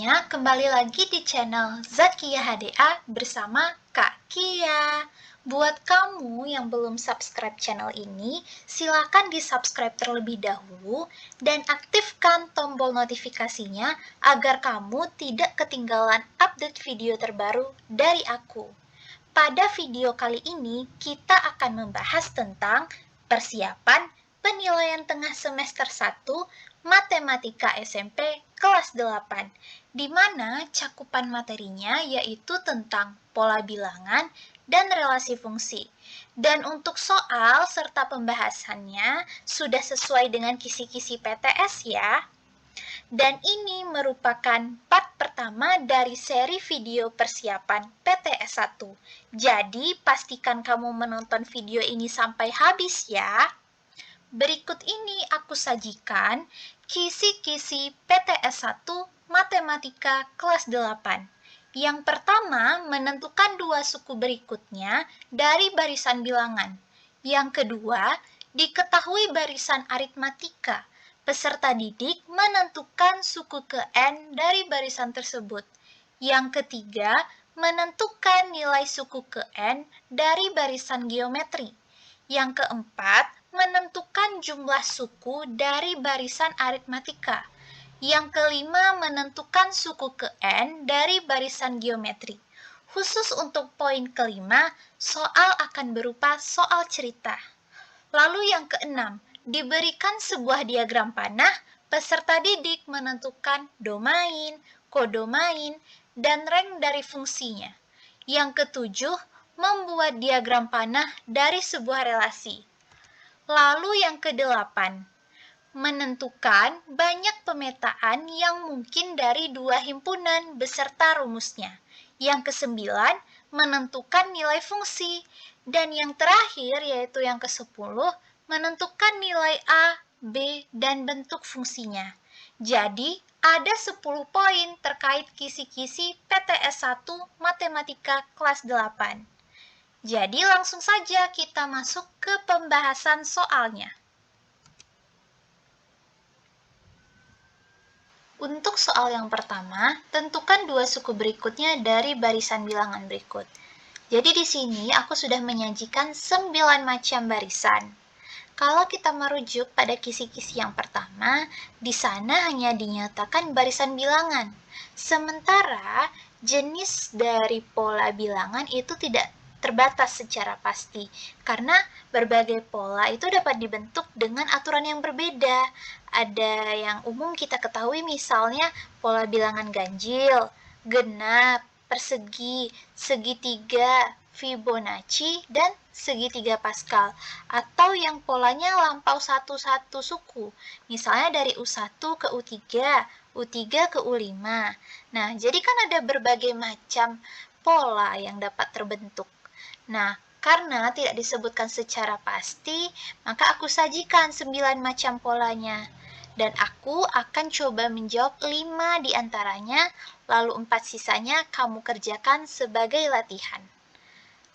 semuanya, kembali lagi di channel Zakia HDA bersama Kak Kia. Buat kamu yang belum subscribe channel ini, silakan di-subscribe terlebih dahulu dan aktifkan tombol notifikasinya agar kamu tidak ketinggalan update video terbaru dari aku. Pada video kali ini, kita akan membahas tentang persiapan penilaian tengah semester 1 Matematika SMP kelas 8, di mana cakupan materinya yaitu tentang pola bilangan dan relasi fungsi. Dan untuk soal serta pembahasannya sudah sesuai dengan kisi-kisi PTS ya. Dan ini merupakan part pertama dari seri video persiapan PTS 1. Jadi pastikan kamu menonton video ini sampai habis ya. Berikut ini aku sajikan kisi-kisi PTS 1 Matematika kelas 8. Yang pertama, menentukan dua suku berikutnya dari barisan bilangan. Yang kedua, diketahui barisan aritmatika. Peserta didik menentukan suku ke N dari barisan tersebut. Yang ketiga, menentukan nilai suku ke N dari barisan geometri. Yang keempat, menentukan jumlah suku dari barisan aritmatika. Yang kelima, menentukan suku ke N dari barisan geometri. Khusus untuk poin kelima, soal akan berupa soal cerita. Lalu yang keenam, diberikan sebuah diagram panah, peserta didik menentukan domain, kodomain, dan rank dari fungsinya. Yang ketujuh, membuat diagram panah dari sebuah relasi. Lalu yang kedelapan, menentukan banyak pemetaan yang mungkin dari dua himpunan beserta rumusnya. Yang kesembilan, menentukan nilai fungsi. Dan yang terakhir, yaitu yang ke-10, menentukan nilai A, B, dan bentuk fungsinya. Jadi, ada 10 poin terkait kisi-kisi PTS 1 Matematika kelas 8. Jadi langsung saja kita masuk ke pembahasan soalnya. Untuk soal yang pertama, tentukan dua suku berikutnya dari barisan bilangan berikut. Jadi di sini aku sudah menyajikan 9 macam barisan. Kalau kita merujuk pada kisi-kisi yang pertama, di sana hanya dinyatakan barisan bilangan. Sementara jenis dari pola bilangan itu tidak terbatas secara pasti, karena berbagai pola itu dapat dibentuk dengan aturan yang berbeda. Ada yang umum kita ketahui, misalnya pola bilangan ganjil, genap, persegi, segitiga, Fibonacci, dan segitiga Pascal, atau yang polanya lampau satu-satu suku, misalnya dari U1 ke U3, U3 ke U5. Nah, jadi kan ada berbagai macam pola yang dapat terbentuk. Nah, karena tidak disebutkan secara pasti, maka aku sajikan 9 macam polanya. Dan aku akan coba menjawab 5 di antaranya, lalu 4 sisanya kamu kerjakan sebagai latihan.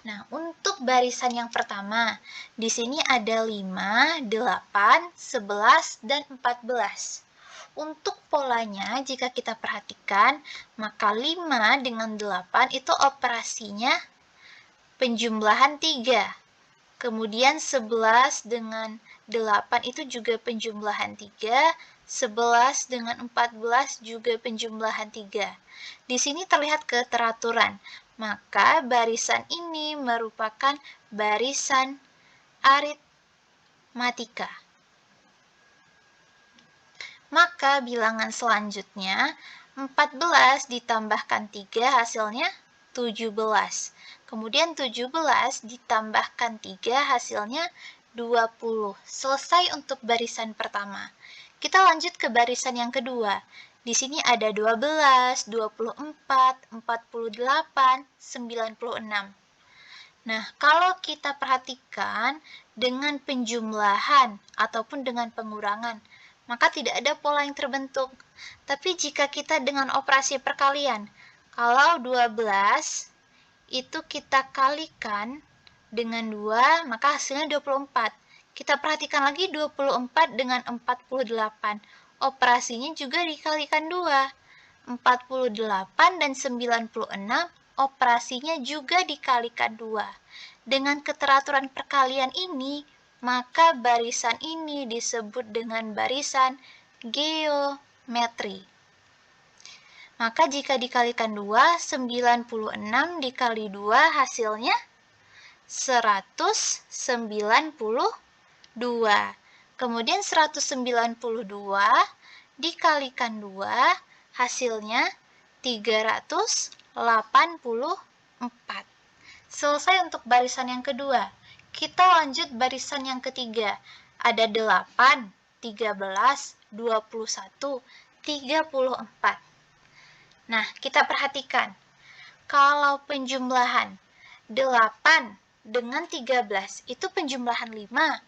Nah, untuk barisan yang pertama, di sini ada 5, 8, 11, dan 14. Untuk polanya, jika kita perhatikan, maka 5 dengan 8 itu operasinya penjumlahan 3. Kemudian 11 dengan 8 itu juga penjumlahan 3, 11 dengan 14 juga penjumlahan 3. Di sini terlihat keteraturan, maka barisan ini merupakan barisan aritmatika. Maka bilangan selanjutnya, 14 ditambahkan 3 hasilnya 17. Kemudian 17 ditambahkan 3 hasilnya 20. Selesai untuk barisan pertama. Kita lanjut ke barisan yang kedua. Di sini ada 12, 24, 48, 96. Nah, kalau kita perhatikan dengan penjumlahan ataupun dengan pengurangan, maka tidak ada pola yang terbentuk. Tapi jika kita dengan operasi perkalian, kalau 12 itu kita kalikan dengan 2, maka hasilnya 24. Kita perhatikan lagi 24 dengan 48. Operasinya juga dikalikan 2. 48 dan 96 operasinya juga dikalikan 2. Dengan keteraturan perkalian ini, maka barisan ini disebut dengan barisan geometri. Maka jika dikalikan 2, 96 dikali 2 hasilnya 192. Kemudian 192 dikalikan 2 hasilnya 384. Selesai untuk barisan yang kedua. Kita lanjut barisan yang ketiga. Ada 8, 13, 21, 34. Nah, kita perhatikan. Kalau penjumlahan 8 dengan 13 itu penjumlahan 5.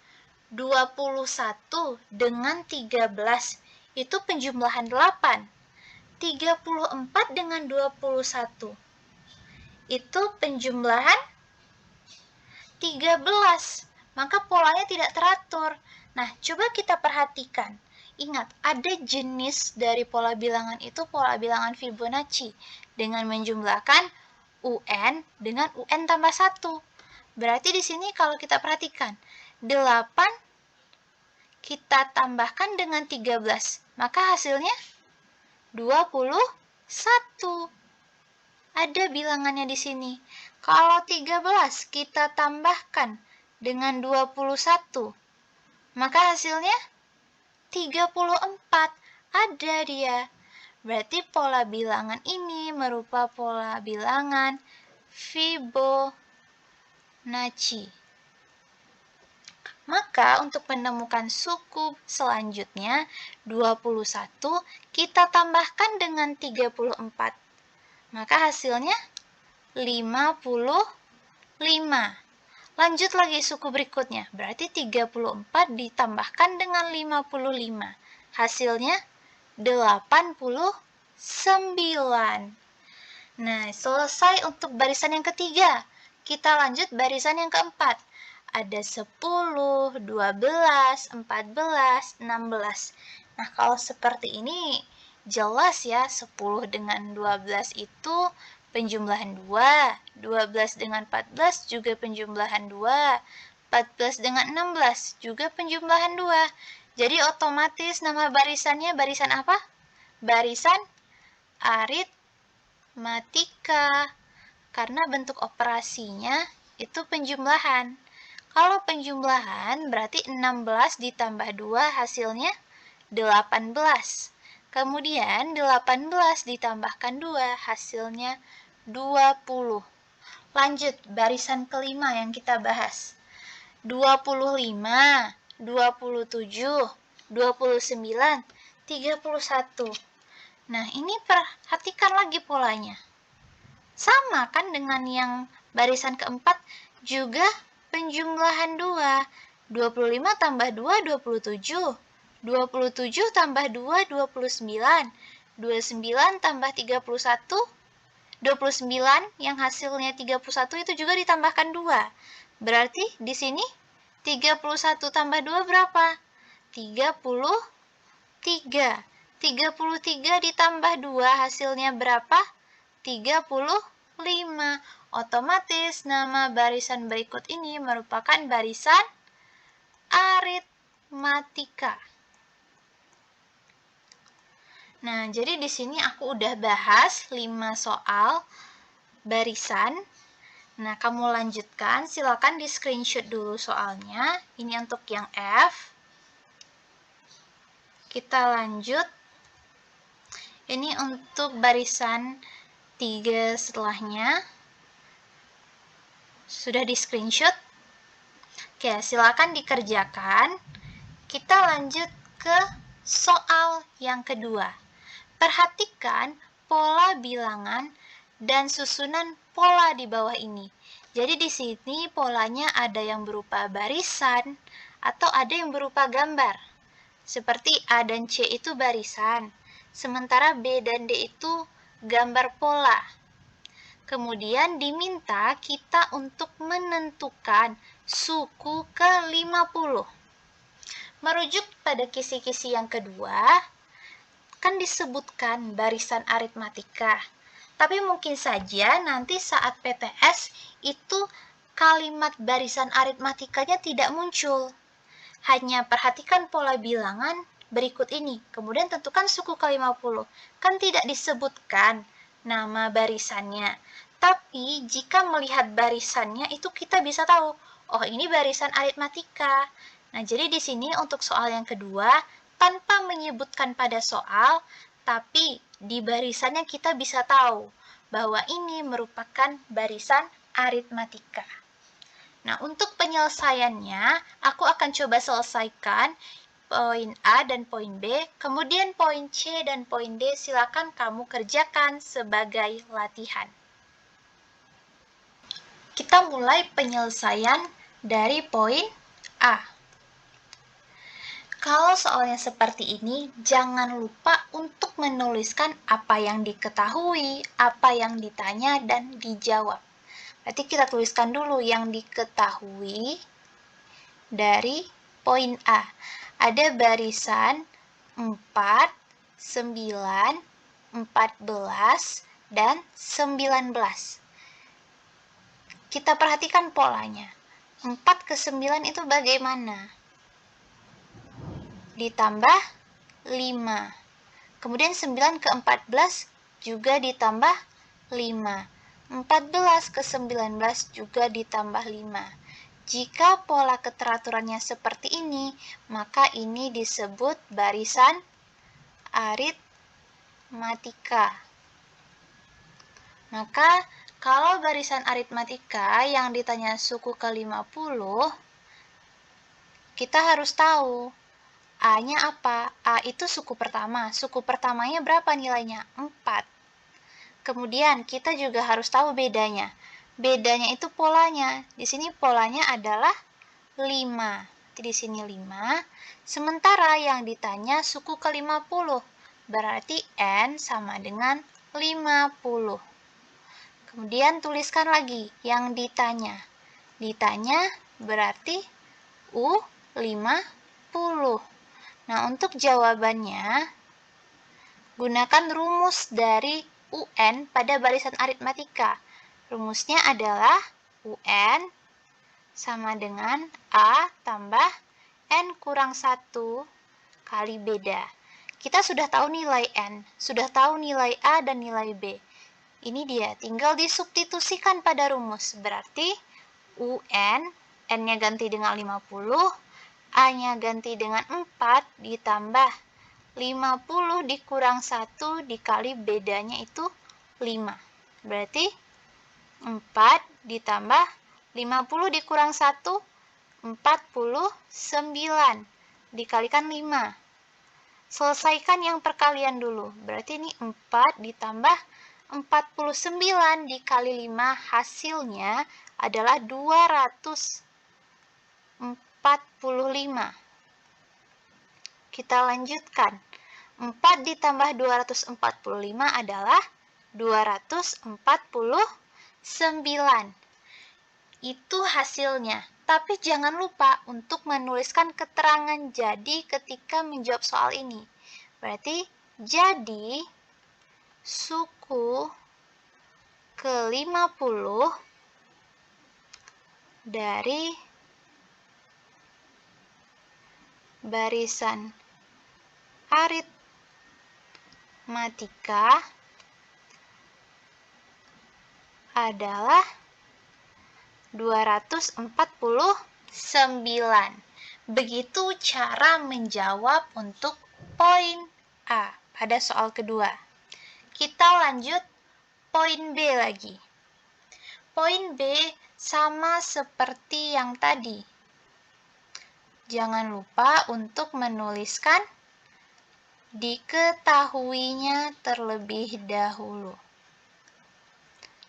21 dengan 13 itu penjumlahan 8. 34 dengan 21 itu penjumlahan 13. Maka polanya tidak teratur. Nah, coba kita perhatikan. Ingat, ada jenis dari pola bilangan itu pola bilangan Fibonacci dengan menjumlahkan UN dengan UN tambah 1. Berarti di sini kalau kita perhatikan, 8 kita tambahkan dengan 13, maka hasilnya 21. Ada bilangannya di sini. Kalau 13 kita tambahkan dengan 21, maka hasilnya 34. Ada dia. Berarti pola bilangan ini merupakan pola bilangan Fibonacci. Maka untuk menemukan suku selanjutnya 21 kita tambahkan dengan 34. Maka hasilnya 55. Lanjut lagi suku berikutnya. Berarti 34 ditambahkan dengan 55. Hasilnya 89. Nah, selesai untuk barisan yang ketiga. Kita lanjut barisan yang keempat. Ada 10, 12, 14, 16. Nah, kalau seperti ini jelas ya, 10 dengan 12 itu penjumlahan 2, 12 dengan 14 juga penjumlahan 2, 14 dengan 16 juga penjumlahan 2. Jadi otomatis nama barisannya barisan apa? Barisan aritmatika. Karena bentuk operasinya itu penjumlahan. Kalau penjumlahan berarti 16 ditambah 2 hasilnya 18. Kemudian 18 ditambahkan 2 hasilnya 20. Lanjut barisan kelima yang kita bahas. 25, 27, 29, 31. Nah, ini perhatikan lagi polanya. Sama kan dengan yang barisan keempat, juga penjumlahan 2. 25 tambah 2, 27. 27 tambah 2, 29. 29 tambah 31, 29 yang hasilnya 31 itu juga ditambahkan 2. Berarti di sini 31 tambah 2 berapa? 33. 33 ditambah 2 hasilnya berapa? 35. Otomatis nama barisan berikut ini merupakan barisan aritmatika. Nah, jadi di sini aku udah bahas 5 soal barisan. Nah, kamu lanjutkan, silakan di screenshot dulu soalnya. Ini untuk yang F. Kita lanjut. Ini untuk barisan 3 setelahnya. Sudah di screenshot? Oke, silakan dikerjakan. Kita lanjut ke soal yang kedua. Perhatikan pola bilangan dan susunan pola di bawah ini. Jadi di sini polanya ada yang berupa barisan atau ada yang berupa gambar. Seperti A dan C itu barisan, sementara B dan D itu gambar pola. Kemudian diminta kita untuk menentukan suku ke-50. Merujuk pada kisi-kisi yang kedua, kan disebutkan barisan aritmatika. Tapi mungkin saja nanti saat PTS itu kalimat barisan aritmatikanya tidak muncul. Hanya perhatikan pola bilangan berikut ini, kemudian tentukan suku ke-50. Kan tidak disebutkan nama barisannya. Tapi jika melihat barisannya itu kita bisa tahu, oh ini barisan aritmatika. Nah, jadi di sini untuk soal yang kedua, tanpa menyebutkan pada soal, tapi di barisannya kita bisa tahu bahwa ini merupakan barisan aritmatika. Nah, untuk penyelesaiannya, aku akan coba selesaikan poin A dan poin B, kemudian poin C dan poin D silakan kamu kerjakan sebagai latihan. Kita mulai penyelesaian dari poin A. Kalau soalnya seperti ini, jangan lupa untuk menuliskan apa yang diketahui, apa yang ditanya, dan dijawab. Berarti kita tuliskan dulu yang diketahui dari poin A. Ada barisan 4, 9, 14, dan 19. Kita perhatikan polanya. 4 ke 9 itu bagaimana? Ditambah 5. Kemudian 9 ke 14 juga ditambah 5. 14 ke 19 juga ditambah 5. Jika pola keteraturannya seperti ini, maka ini disebut barisan aritmatika. Maka, kalau barisan aritmatika yang ditanya suku ke-50, kita harus tahu A-nya apa? A itu suku pertama. Suku pertamanya berapa nilainya? 4. Kemudian kita juga harus tahu bedanya. Bedanya itu polanya. Di sini polanya adalah 5. Di sini 5. Sementara yang ditanya suku ke-50. Berarti N sama dengan 50. Kemudian tuliskan lagi yang ditanya. Ditanya berarti U50. Nah, untuk jawabannya, gunakan rumus dari UN pada barisan aritmatika. Rumusnya adalah UN sama dengan A tambah N kurang 1 kali beda. Kita sudah tahu nilai N, sudah tahu nilai A dan nilai B. Ini dia, tinggal disubstitusikan pada rumus. Berarti UN, N-nya ganti dengan 50, A-nya ganti dengan 4 ditambah 50 dikurang 1 dikali bedanya itu 5. Berarti 4 ditambah 50 dikurang 1, 49. Dikalikan 5. Selesaikan yang perkalian dulu. Berarti ini 4 ditambah 49 dikali 5 hasilnya adalah 245. Kita lanjutkan. 4 ditambah 245 adalah 249. Itu hasilnya. Tapi jangan lupa untuk menuliskan keterangan jadi ketika menjawab soal ini. Berarti, jadi suku ke-50 dari barisan aritmatika adalah 249. Begitu cara menjawab untuk poin A pada soal kedua. Kita lanjut poin B lagi. Poin B sama seperti yang tadi. Jangan lupa untuk menuliskan diketahuinya terlebih dahulu.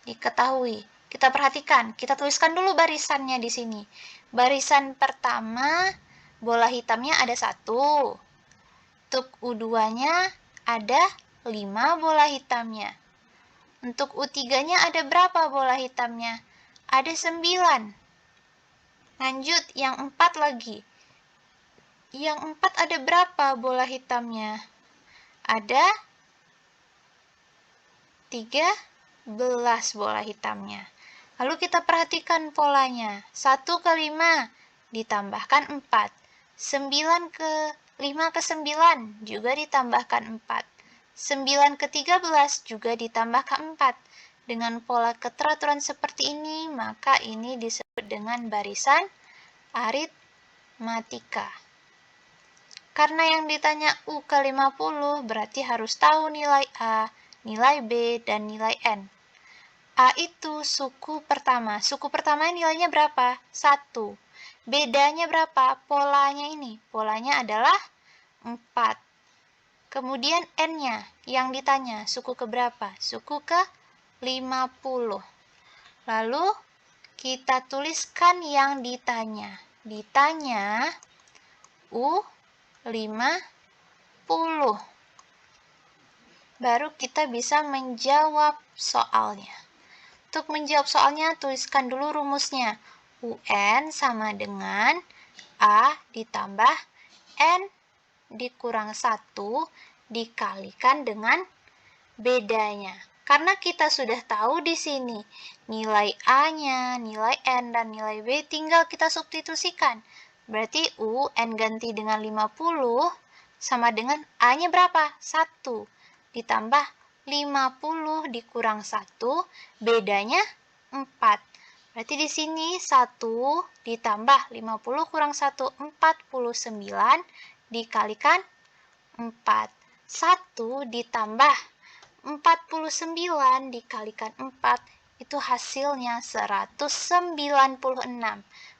Diketahui. Kita perhatikan, kita tuliskan dulu barisannya di sini. Barisan pertama, bola hitamnya ada 1. Untuk U2-nya ada 5 bola hitamnya. Untuk U3-nya ada berapa bola hitamnya? Ada 9. Lanjut, yang 4 lagi. Yang 4 ada berapa bola hitamnya? ada 13 bola hitamnya. Lalu kita perhatikan polanya. 1 ke 5 ditambahkan 4. 9 ke 5 ke 9 juga ditambahkan 4. 9 ke 13 juga ditambahkan 4. Dengan pola keteraturan seperti ini, maka ini disebut dengan barisan aritmatika. Karena yang ditanya U ke 50, berarti harus tahu nilai A, nilai B, dan nilai N. A itu suku pertama. Suku pertama nilainya berapa? 1. Bedanya berapa? Polanya ini. Polanya adalah 4. Kemudian N-nya yang ditanya. Suku ke berapa? Suku ke 50. Lalu kita tuliskan yang ditanya. Ditanya U50. Baru kita bisa menjawab soalnya. Untuk menjawab soalnya, tuliskan dulu rumusnya. UN sama dengan A ditambah N dikurang 1 dikalikan dengan bedanya. Karena kita sudah tahu di sini nilai A-nya, nilai N, dan nilai B tinggal kita substitusikan. Berarti U, N ganti dengan 50 sama dengan A-nya berapa? 1 ditambah 50 dikurang 1, bedanya 4. Berarti di sini 1 ditambah 50 kurang 1, 49 dikalikan 4. 1 ditambah 49 dikalikan 4, itu hasilnya 196.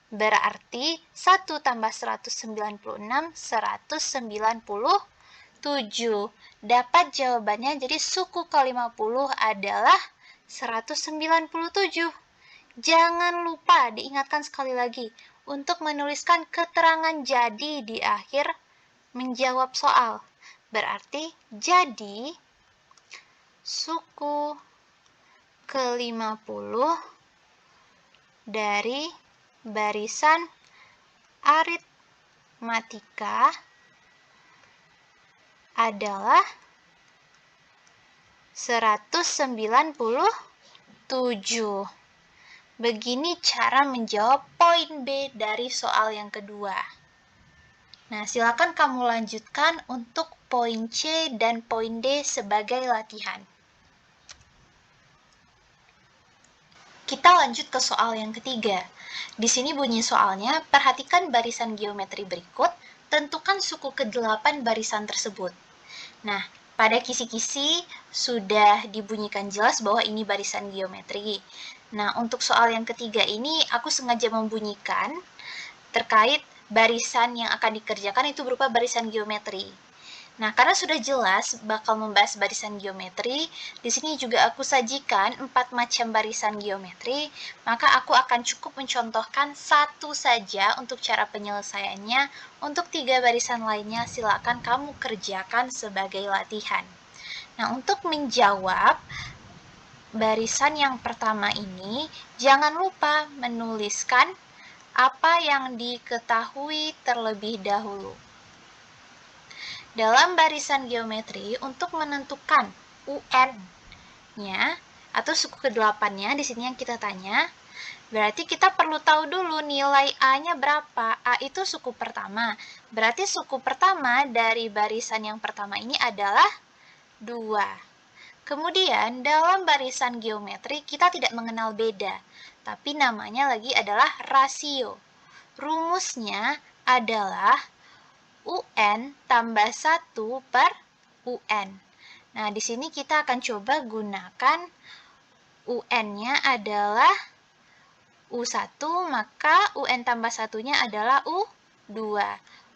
Berarti 1 tambah 196, 197. Dapat jawabannya, jadi suku ke-50 adalah 197. Jangan lupa diingatkan sekali lagi untuk menuliskan keterangan jadi di akhir menjawab soal. Berarti jadi suku ke-50 dari barisan aritmatika adalah 197. Begini cara menjawab poin B dari soal yang kedua. Nah, silakan kamu lanjutkan untuk poin C dan poin D sebagai latihan. Kita lanjut ke soal yang ketiga. Di sini bunyi soalnya, perhatikan barisan geometri berikut, tentukan suku ke-8 barisan tersebut. Nah, pada kisi-kisi sudah dibunyikan jelas bahwa ini barisan geometri. Nah, untuk soal yang ketiga ini, aku sengaja membunyikan terkait barisan yang akan dikerjakan itu berupa barisan geometri. Nah, karena sudah jelas bakal membahas barisan geometri, di sini juga aku sajikan 4 macam barisan geometri, maka aku akan cukup mencontohkan satu saja untuk cara penyelesaiannya. Untuk 3 barisan lainnya silakan kamu kerjakan sebagai latihan. Nah, untuk menjawab barisan yang pertama ini, jangan lupa menuliskan apa yang diketahui terlebih dahulu. Dalam barisan geometri, untuk menentukan UN-nya atau suku ke-8-nya, di sini yang kita tanya, berarti kita perlu tahu dulu nilai A-nya berapa. A itu suku pertama. Berarti suku pertama dari barisan yang pertama ini adalah 2. Kemudian, dalam barisan geometri, kita tidak mengenal beda, tapi namanya lagi adalah rasio. Rumusnya adalah UN tambah 1 per UN. Nah, di sini kita akan coba gunakan UN-nya adalah U1, maka UN tambah 1-nya adalah U2.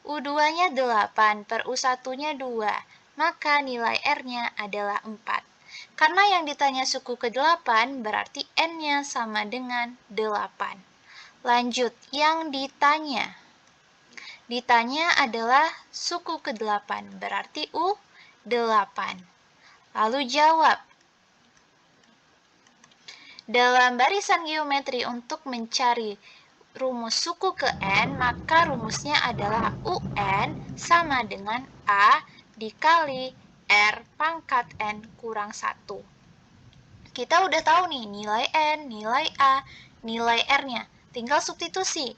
U2-nya 8, per U1-nya 2, maka nilai R-nya adalah 4. Karena yang ditanya suku ke-8, berarti N-nya sama dengan 8. Lanjut, yang ditanya adalah suku ke-8, berarti U8. Lalu jawab. Dalam barisan geometri untuk mencari rumus suku ke N, maka rumusnya adalah UN sama dengan A dikali R pangkat N kurang 1. Kita udah tahu nih nilai N, nilai A, nilai R-nya. Tinggal substitusi.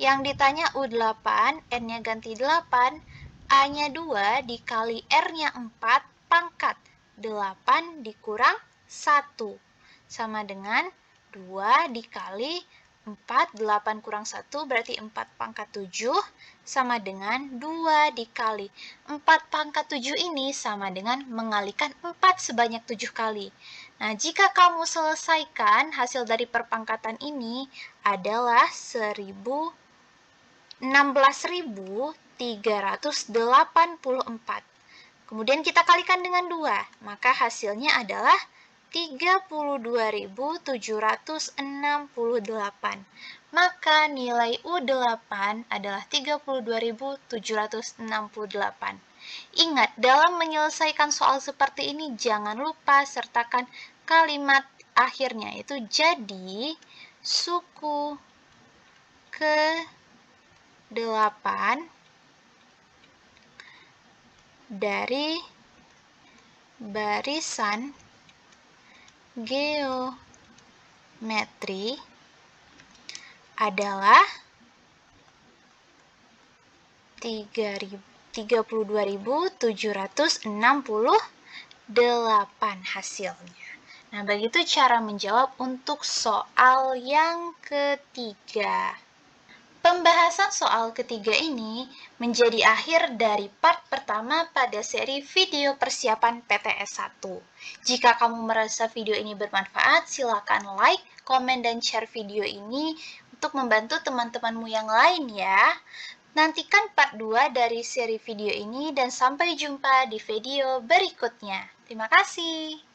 Yang ditanya U8, N-nya ganti 8, A-nya 2 dikali R-nya 4 pangkat 8 dikurang 1. Sama dengan 2 dikali 4, 8 kurang 1 berarti 4 pangkat 7 sama dengan 2 dikali 4 pangkat 7 ini sama dengan mengalikan 4 sebanyak 7 kali. Nah, jika kamu selesaikan hasil dari perpangkatan ini adalah 16.384. Kemudian kita kalikan dengan 2, maka hasilnya adalah 32.768. Maka nilai U8 adalah 32.768. Ingat, dalam menyelesaikan soal seperti ini jangan lupa sertakan kalimat akhirnya, itu jadi suku ke-8 dari barisan geometri adalah 32.768 hasilnya. Nah, begitu cara menjawab untuk soal yang ketiga. Pembahasan soal ketiga ini menjadi akhir dari part pertama pada seri video persiapan PTS 1. Jika kamu merasa video ini bermanfaat, silakan like, komen, dan share video ini untuk membantu teman-temanmu yang lain ya. Nantikan part 2 dari seri video ini dan sampai jumpa di video berikutnya. Terima kasih.